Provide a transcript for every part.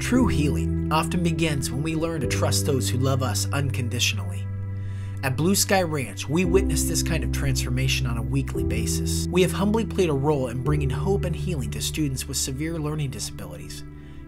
True healing often begins when we learn to trust those who love us unconditionally. At Blue Sky Ranch, we witness this kind of transformation on a weekly basis. We have humbly played a role in bringing hope and healing to students with severe learning disabilities,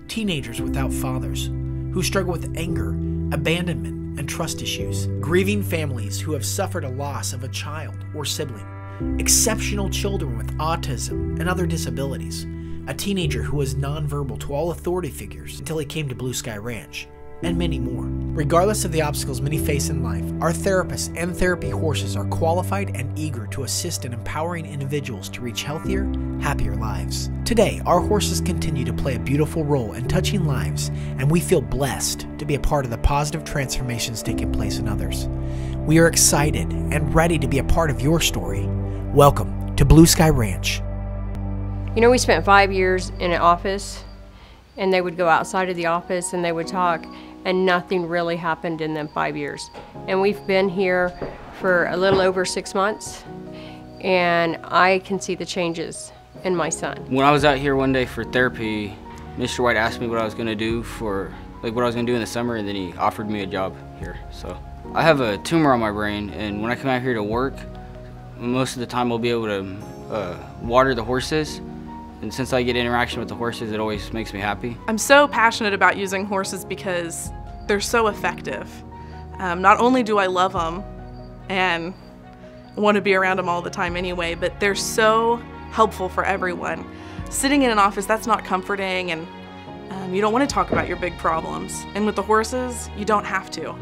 teenagers without fathers, who struggle with anger, abandonment, and trust issues, grieving families who have suffered a loss of a child or sibling, exceptional children with autism and other disabilities, a teenager who was nonverbal to all authority figures until he came to Blue Sky Ranch, and many more. Regardless of the obstacles many face in life, our therapists and therapy horses are qualified and eager to assist in empowering individuals to reach healthier, happier lives. Today, our horses continue to play a beautiful role in touching lives, and we feel blessed to be a part of the positive transformations taking place in others. We are excited and ready to be a part of your story. Welcome to Blue Sky Ranch. You know, we spent 5 years in an office, and they would go outside of the office and they would talk, and nothing really happened in them 5 years. And we've been here for a little over 6 months, and I can see the changes in my son. When I was out here one day for therapy, Mr. White asked me what I was going to do what I was going to do in the summer, and then he offered me a job here. So I have a tumor on my brain, and when I come out here to work, most of the time I'll be able to water the horses. And since I get interaction with the horses, it always makes me happy. I'm so passionate about using horses because they're so effective. Not only do I love them and want to be around them all the time anyway, but they're so helpful for everyone. Sitting in an office, that's not comforting, and you don't want to talk about your big problems. And with the horses, you don't have to.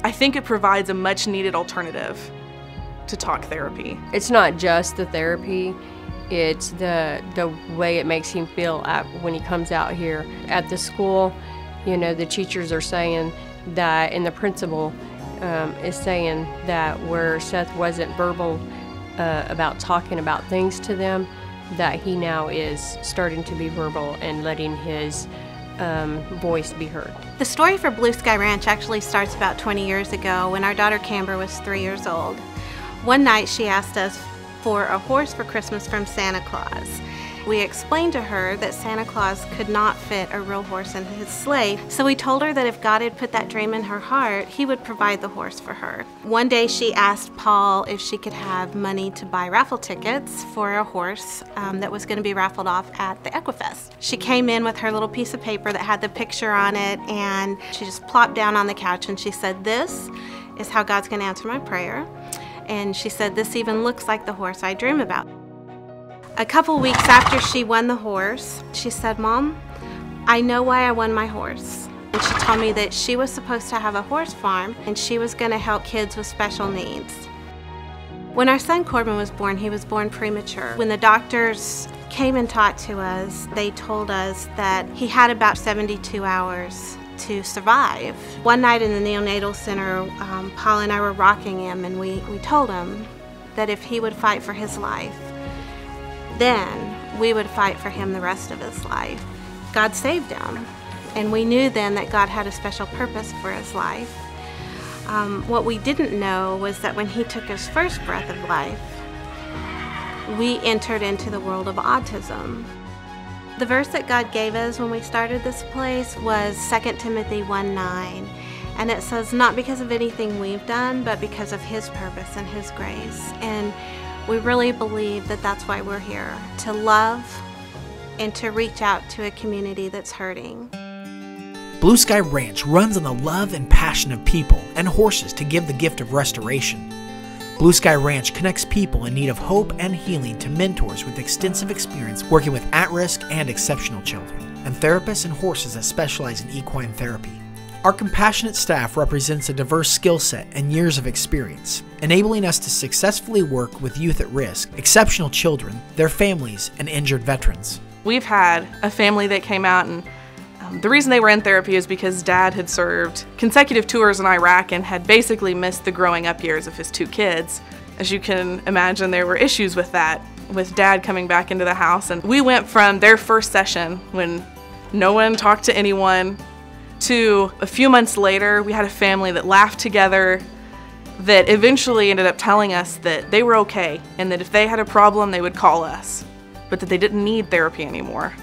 I think it provides a much needed alternative to talk therapy. It's not just the therapy, it's the way it makes him feel when he comes out here. At the school, you know, the teachers are saying that, and the principal is saying that where Seth wasn't verbal about talking about things to them, that he now is starting to be verbal and letting his voice be heard. The story for Blue Sky Ranch actually starts about 20 years ago when our daughter Camber was 3 years old. One night she asked us for a horse for Christmas from Santa Claus. We explained to her that Santa Claus could not fit a real horse in his sleigh, so we told her that if God had put that dream in her heart, he would provide the horse for her. One day she asked Paul if she could have money to buy raffle tickets for a horse that was going to be raffled off at the Equifest. She came in with her little piece of paper that had the picture on it, and she just plopped down on the couch and she said, "This is how God's going to answer my prayer." And she said, "This even looks like the horse I dream about." A couple weeks after she won the horse, she said, "Mom, I know why I won my horse." And she told me that she was supposed to have a horse farm and she was going to help kids with special needs. When our son Corbin was born, he was born premature. When the doctors came and talked to us, they told us that he had about 72 hours to survive. One night in the neonatal center, Paul and I were rocking him, and we told him that if he would fight for his life, then we would fight for him the rest of his life. God saved him, and we knew then that God had a special purpose for his life. What we didn't know was that when he took his first breath of life, we entered into the world of autism. The verse that God gave us when we started this place was 2 Timothy 1:9, and it says, "Not because of anything we've done, but because of his purpose and his grace." And we really believe that that's why we're here, to love and to reach out to a community that's hurting. Blue Sky Ranch runs on the love and passion of people and horses to give the gift of restoration. Blue Sky Ranch connects people in need of hope and healing to mentors with extensive experience working with at-risk and exceptional children, and therapists and horses that specialize in equine therapy. Our compassionate staff represents a diverse skill set and years of experience, enabling us to successfully work with youth at risk, exceptional children, their families, and injured veterans. We've had a family that came out, and the reason they were in therapy is because Dad had served consecutive tours in Iraq and had basically missed the growing up years of his 2 kids. As you can imagine, there were issues with that, with Dad coming back into the house. And we went from their first session, when no one talked to anyone, to a few months later, we had a family that laughed together, that eventually ended up telling us that they were okay, and that if they had a problem, they would call us, but that they didn't need therapy anymore.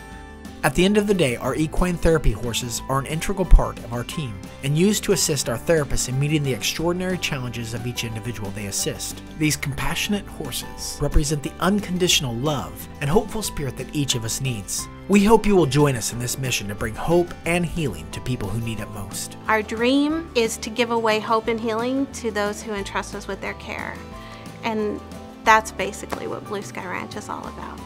At the end of the day, our equine therapy horses are an integral part of our team and used to assist our therapists in meeting the extraordinary challenges of each individual they assist. These compassionate horses represent the unconditional love and hopeful spirit that each of us needs. We hope you will join us in this mission to bring hope and healing to people who need it most. Our dream is to give away hope and healing to those who entrust us with their care. And that's basically what Blue Sky Ranch is all about.